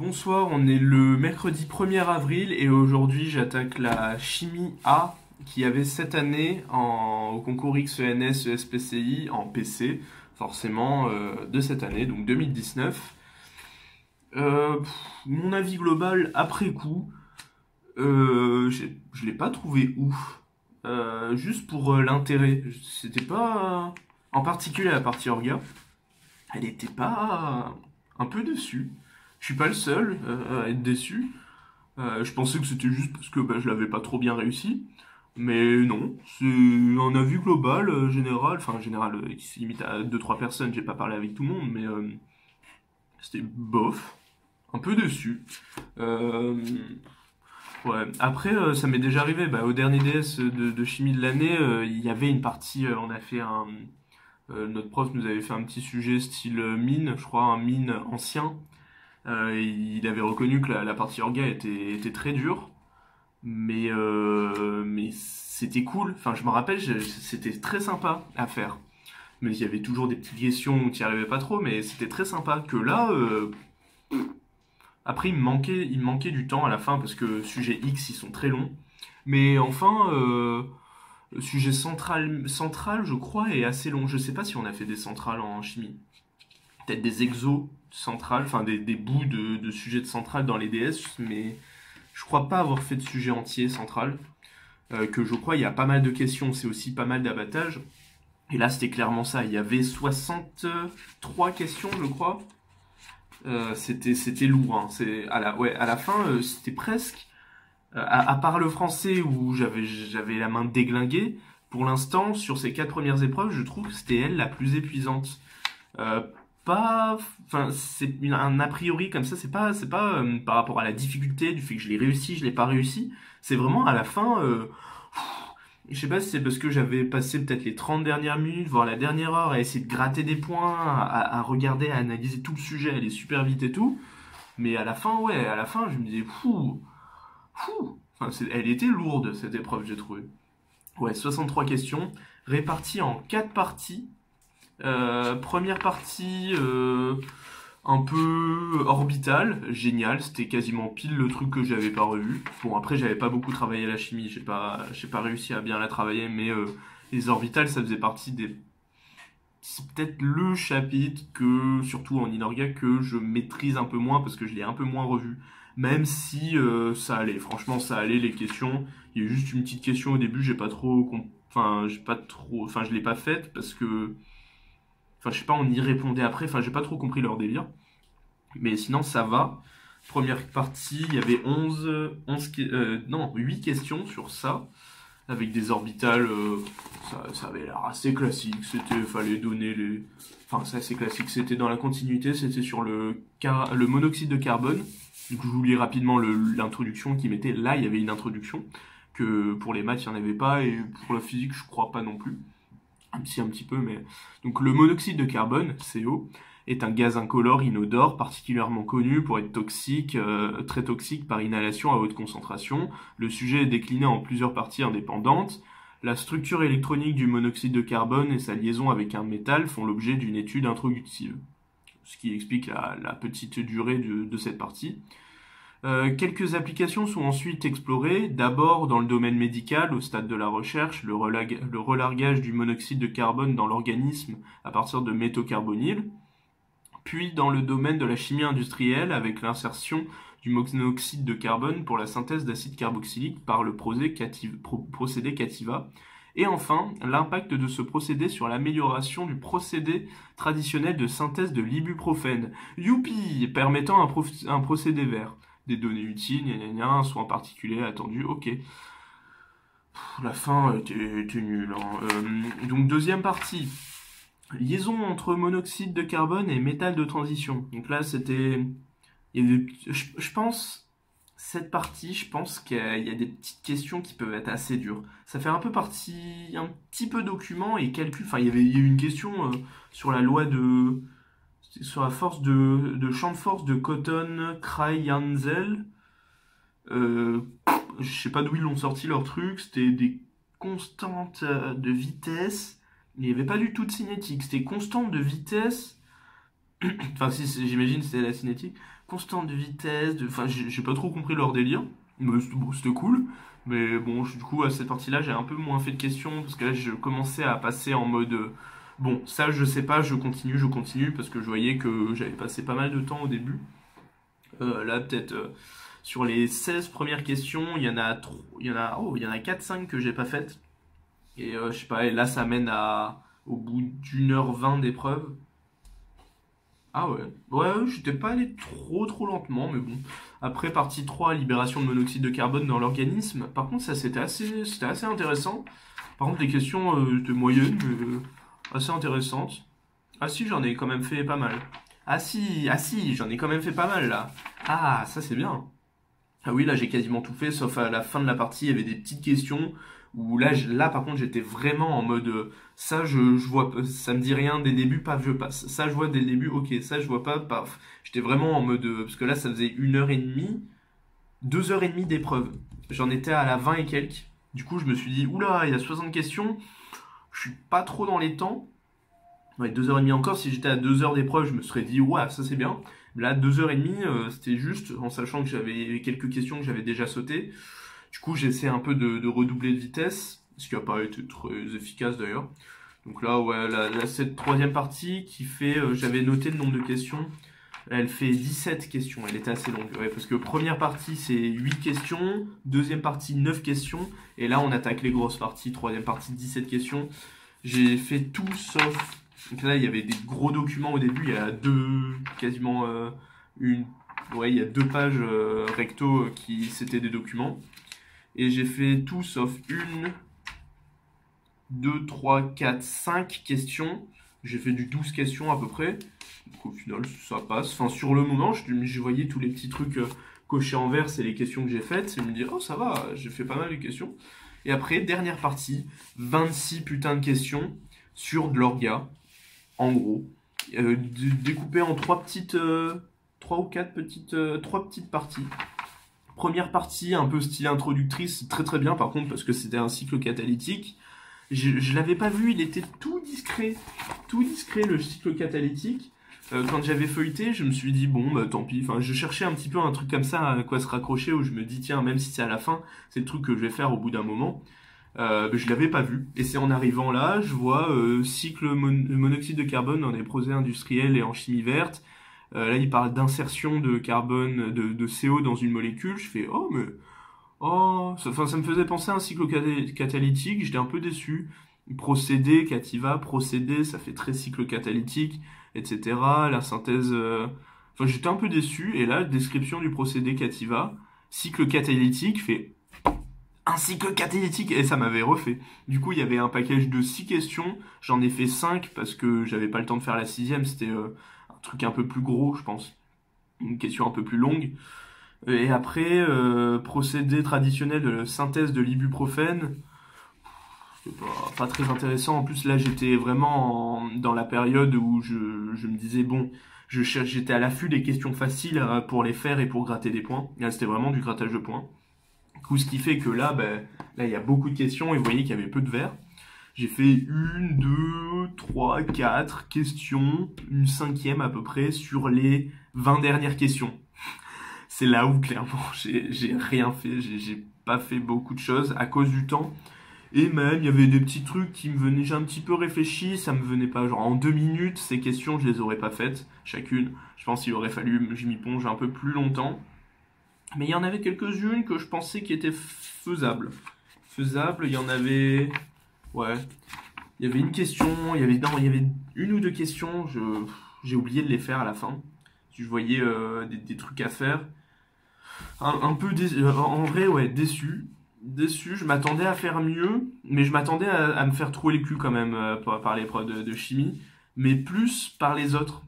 Bonsoir, on est le mercredi 1er avril et aujourd'hui j'attaque la chimie A qui avait cette année au concours XENS ESPCI en PC, forcément de cette année, donc 2019. Mon avis global après coup, je l'ai pas trouvé ouf. Juste pour l'intérêt, c'était pas en particulier la partie orga, elle était pas un peu déçue. Je suis pas le seul à être déçu. Je pensais que c'était juste parce que je l'avais pas trop bien réussi. Mais non, c'est un avis global, général, enfin général, qui se limite à deux trois personnes, j'ai pas parlé avec tout le monde, mais c'était bof, un peu déçu. Euh, ouais. Après, ça m'est déjà arrivé, au dernier DS de chimie de l'année, il y avait une partie, on a fait notre prof nous avait fait un petit sujet style mine, je crois, un mine ancien. Il avait reconnu que la partie orga était très dure, mais c'était cool. Enfin, je me rappelle, c'était très sympa à faire. Mais il y avait toujours des petites questions où tu n'y arrivais pas trop, mais c'était très sympa. Que là, après, il me manquait du temps à la fin parce que sujet X, ils sont très longs. Mais enfin, le sujet central, je crois, est assez long. Je sais pas si on a fait des centrales en chimie. Peut-être des exos centrales, enfin des bouts de sujets de centrales dans les DS, mais je crois pas avoir fait de sujet entier central. Que je crois il y a pas mal de questions, c'est aussi pas mal d'abattage. Et là c'était clairement ça, il y avait 63 questions je crois. C'était lourd, hein. À la fin c'était presque, à part le français où j'avais la main déglinguée, pour l'instant sur ces quatre premières épreuves je trouve que c'était elle la plus épuisante. Euh, pas, enfin, un a priori comme ça, c'est pas par rapport à la difficulté du fait que je l'ai réussi, je l'ai pas réussi. C'est vraiment à la fin, je sais pas si c'est parce que j'avais passé peut-être les 30 dernières minutes, voire la dernière heure à essayer de gratter des points, à regarder, à analyser tout le sujet, aller super vite et tout. Mais à la fin, ouais, à la fin, je me disais, fou. Enfin, elle était lourde cette épreuve, j'ai trouvé. Ouais, 63 questions, réparties en 4 parties. Première partie un peu orbitale, génial, c'était quasiment pile le truc que j'avais pas revu. Bon après j'avais pas beaucoup travaillé la chimie, j'ai pas réussi à bien la travailler, mais les orbitales ça faisait partie des... C'est peut-être le chapitre que, surtout en Inorga, que je maîtrise un peu moins parce que je l'ai un peu moins revu. Même si ça allait, franchement ça allait les questions. Il y a eu juste une petite question au début, enfin je l'ai pas faite parce que enfin, je sais pas, on y répondait après. Enfin, j'ai pas trop compris leur délire. Mais sinon, ça va. Première partie, il y avait 8 questions sur ça. Avec des orbitales, ça avait l'air assez classique. Fallait donner les... Enfin, c'est assez classique. C'était dans la continuité, c'était sur le monoxyde de carbone. Donc, je vous lis rapidement l'introduction qui mettait. Là, il y avait une introduction. Que pour les maths, il n'y en avait pas. Et pour la physique, je crois pas non plus. Un petit peu, mais... Donc le monoxyde de carbone, CO, est un gaz incolore inodore particulièrement connu pour être toxique, très toxique par inhalation à haute concentration. Le sujet est décliné en plusieurs parties indépendantes. La structure électronique du monoxyde de carbone et sa liaison avec un métal font l'objet d'une étude introductive, ce qui explique la petite durée de cette partie. Quelques applications sont ensuite explorées, d'abord dans le domaine médical, au stade de la recherche, le relargage du monoxyde de carbone dans l'organisme à partir de métaux carbonyles, puis dans le domaine de la chimie industrielle avec l'insertion du monoxyde de carbone pour la synthèse d'acide carboxylique par le procédé Cativa, et enfin l'impact de ce procédé sur l'amélioration du procédé traditionnel de synthèse de l'ibuprofène, youpi, permettant un procédé vert. Des données utiles, un soin particulier attendu, ok. La fin était nulle, hein. Donc deuxième partie, liaison entre monoxyde de carbone et métal de transition. Donc là c'était... je pense, cette partie, je pense qu'il y a des petites questions qui peuvent être assez dures. Ça fait un peu partie, un petit peu document et calcul. Enfin, il y a eu une question sur la loi sur la force de champ de force de Cotton Craig-Yanszel. Je sais pas d'où ils l'ont sorti leur truc, c'était des constantes de vitesse, il n'y avait pas du tout de cinétique, c'était constante de vitesse, enfin si j'imagine c'était la cinétique, constante de vitesse, enfin j'ai pas trop compris leur délire, mais bon, c'était cool. Mais bon, du coup, à cette partie-là, j'ai un peu moins fait de questions, parce que là, je commençais à passer en mode... bon, ça, je sais pas, je continue, parce que je voyais que j'avais passé pas mal de temps au début. Là, peut-être, sur les 16 premières questions, il y en a 4-5 que j'ai pas faites. Et je sais pas, et là, ça mène au bout d'1h20 d'épreuve. Ah ouais, ouais, j'étais pas allé trop lentement, mais bon. Après, partie 3, libération de monoxyde de carbone dans l'organisme. Par contre, ça c'était assez intéressant. Par contre, les questions étaient moyennes, mais assez intéressantes. Ah si, j'en ai quand même fait pas mal. Ah si, j'en ai quand même fait pas mal là. Ah, ça c'est bien. Ah oui, là j'ai quasiment tout fait, sauf à la fin de la partie, il y avait des petites questions où là, là par contre, j'étais vraiment en mode ça, je vois, ça me dit rien dès le début, paf, je passe. Ça, je vois dès le début, ok, ça, je vois pas, paf. J'étais vraiment en mode parce que là, ça faisait 1h30, 2h30 d'épreuve. J'en étais à la 20 et quelques. Du coup, je me suis dit, oula, il y a 60 questions, je suis pas trop dans les temps. Ouais, 2h30 encore, si j'étais à 2 heures d'épreuve, je me serais dit, ouais, ça c'est bien. Là, 2h30, c'était juste, en sachant que j'avais quelques questions que j'avais déjà sautées. Du coup, j'essaie un peu de redoubler de vitesse, ce qui n'a pas été très efficace d'ailleurs. Donc là, ouais, cette troisième partie qui fait, j'avais noté le nombre de questions, elle fait 17 questions, elle était assez longue. Ouais, parce que première partie, c'est 8 questions, deuxième partie, 9 questions, et là, on attaque les grosses parties, troisième partie, 17 questions. J'ai fait tout sauf... Donc là, il y avait des gros documents au début, il y a quasiment ouais, il y a 2 pages recto qui c'était des documents. Et j'ai fait tout sauf 5 questions. J'ai fait du 12 questions à peu près. Donc au final, ça passe. Enfin, sur le moment, je voyais tous les petits trucs cochés en vert, c'est les questions que j'ai faites. Et je me dis, oh ça va, j'ai fait pas mal de questions. Et après, dernière partie, 26 putains de questions sur de l'orga. En gros, découpé en 3 ou 4 petites parties. Première partie, un peu style introductrice, très bien par contre, parce que c'était un cycle catalytique. Je l'avais pas vu, il était tout discret le cycle catalytique. Quand j'avais feuilleté, je me suis dit, bon, bah tant pis. Enfin, je cherchais un petit peu un truc comme ça à quoi se raccrocher, où je me dis, tiens, même si c'est à la fin, c'est le truc que je vais faire au bout d'un moment. Je l'avais pas vu. Et c'est en arrivant là, je vois cycle monoxyde de carbone dans des procédés industriels et en chimie verte. Là, il parle d'insertion de carbone, de CO dans une molécule. Je fais, oh, mais... Oh, ça me faisait penser à un cycle catalytique. J'étais un peu déçu. Procédé, Cativa, procédé, ça fait très cycle catalytique, etc. La synthèse... Enfin, j'étais un peu déçu. Et là, description du procédé Cativa. Cycle catalytique fait... Un cycle catalytique, et ça m'avait refait. Du coup, il y avait un package de 6 questions, j'en ai fait 5 parce que j'avais pas le temps de faire la 6e, c'était un truc un peu plus gros, je pense. Une question un peu plus longue. Et après, procédé traditionnel de synthèse de l'ibuprofène, c'est pas très intéressant. En plus, là, j'étais vraiment dans la période où je me disais, bon, j'étais à l'affût des questions faciles pour les faire et pour gratter des points. Là, c'était vraiment du grattage de points. Du coup, ce qui fait que là, ben, là, il y a beaucoup de questions et vous voyez qu'il y avait peu de verres. J'ai fait 1, 2, 3, 4 questions, une 5e à peu près sur les 20 dernières questions. C'est là où, clairement, j'ai rien fait, j'ai pas fait beaucoup de choses à cause du temps. Et même, il y avait des petits trucs qui me venaient, j'ai un petit peu réfléchi, ça me venait pas, genre en 2 minutes, ces questions, je les aurais pas faites, chacune. Je pense qu'il aurait fallu que je m'y plonge un peu plus longtemps. Mais il y en avait quelques-unes que je pensais qui étaient faisables. Faisables, il y en avait... Ouais. Il y avait une question, non, il y avait 1 ou 2 questions, j'ai oublié de les faire à la fin. Je voyais des trucs à faire. Un peu en vrai, ouais, déçu. Déçu, je m'attendais à faire mieux, mais je m'attendais à me faire trouer le cul quand même par les profs de chimie, mais plus par les autres.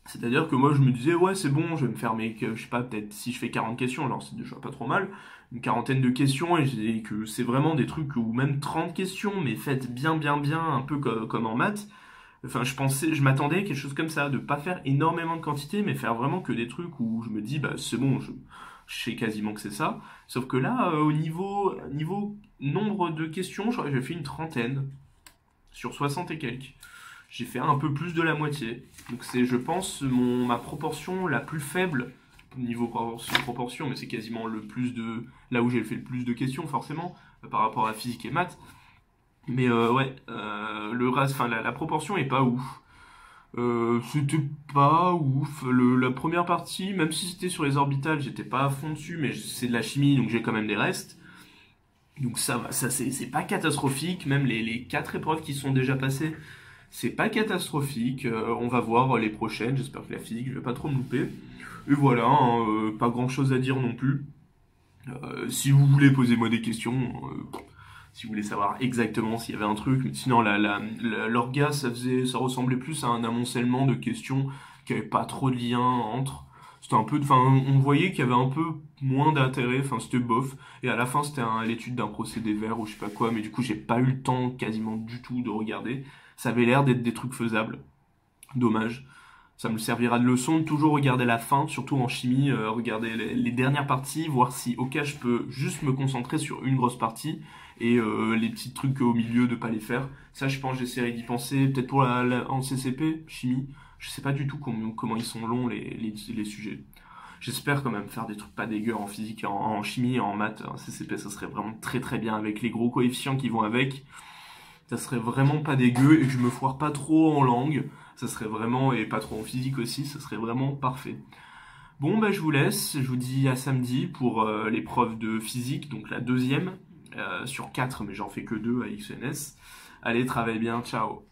C'est-à-dire que moi je me disais, ouais c'est bon, je vais me faire je sais pas, peut-être si je fais 40 questions, alors c'est déjà pas trop mal, une quarantaine de questions, et que c'est vraiment des trucs, ou même 30 questions, mais faites bien, un peu comme en maths. Enfin, je m'attendais à quelque chose comme ça, de pas faire énormément de quantité, mais faire vraiment que des trucs où je me dis, bah c'est bon, je sais quasiment que c'est ça. Sauf que là, au niveau nombre de questions, j'ai fait une trentaine, sur 60 et quelques. J'ai fait un peu plus de la moitié. Donc c'est, je pense, ma proportion la plus faible niveau proportion, mais c'est quasiment le plus de... là où j'ai fait le plus de questions, forcément, par rapport à physique et maths. Mais ouais, le reste, enfin la proportion est pas ouf. C'était pas ouf. La première partie, même si c'était sur les orbitales, j'étais pas à fond dessus, mais c'est de la chimie, donc j'ai quand même des restes. Donc ça va, ça c'est pas catastrophique, même les 4 épreuves qui sont déjà passées, c'est pas catastrophique. On va voir les prochaines, j'espère que la physique, je vais pas trop me louper. Et voilà, hein, pas grand chose à dire non plus. Si vous voulez, posez-moi des questions. Si vous voulez savoir exactement s'il y avait un truc. Sinon, l'orga, ça ressemblait plus à un amoncellement de questions qui n'avaient pas trop de lien entre. C'était un peu, enfin, on voyait qu'il y avait un peu moins d'intérêt. Enfin, c'était bof. Et à la fin, c'était l'étude d'un procédé vert ou je sais pas quoi. Mais du coup, j'ai pas eu le temps quasiment du tout de regarder. Ça avait l'air d'être des trucs faisables. Dommage. Ça me servira de leçon de toujours regarder la fin, surtout en chimie, regarder les dernières parties, voir si au cas je peux juste me concentrer sur une grosse partie et les petits trucs au milieu de pas les faire. Ça, je pense, j'essaierai d'y penser. Peut-être pour en CCP, chimie, je sais pas du tout comment ils sont longs les sujets. J'espère quand même faire des trucs pas dégueux en physique, en chimie et en maths. En CCP, ça serait vraiment très très bien avec les gros coefficients qui vont avec. Ça serait vraiment pas dégueu et que je me foire pas trop en langue. Ça serait vraiment, et pas trop en physique aussi, ça serait vraiment parfait. Bon, bah je vous laisse, je vous dis à samedi pour l'épreuve de physique, donc la deuxième, sur 4, mais j'en fais que 2 à XNS. Allez, travaillez bien, ciao.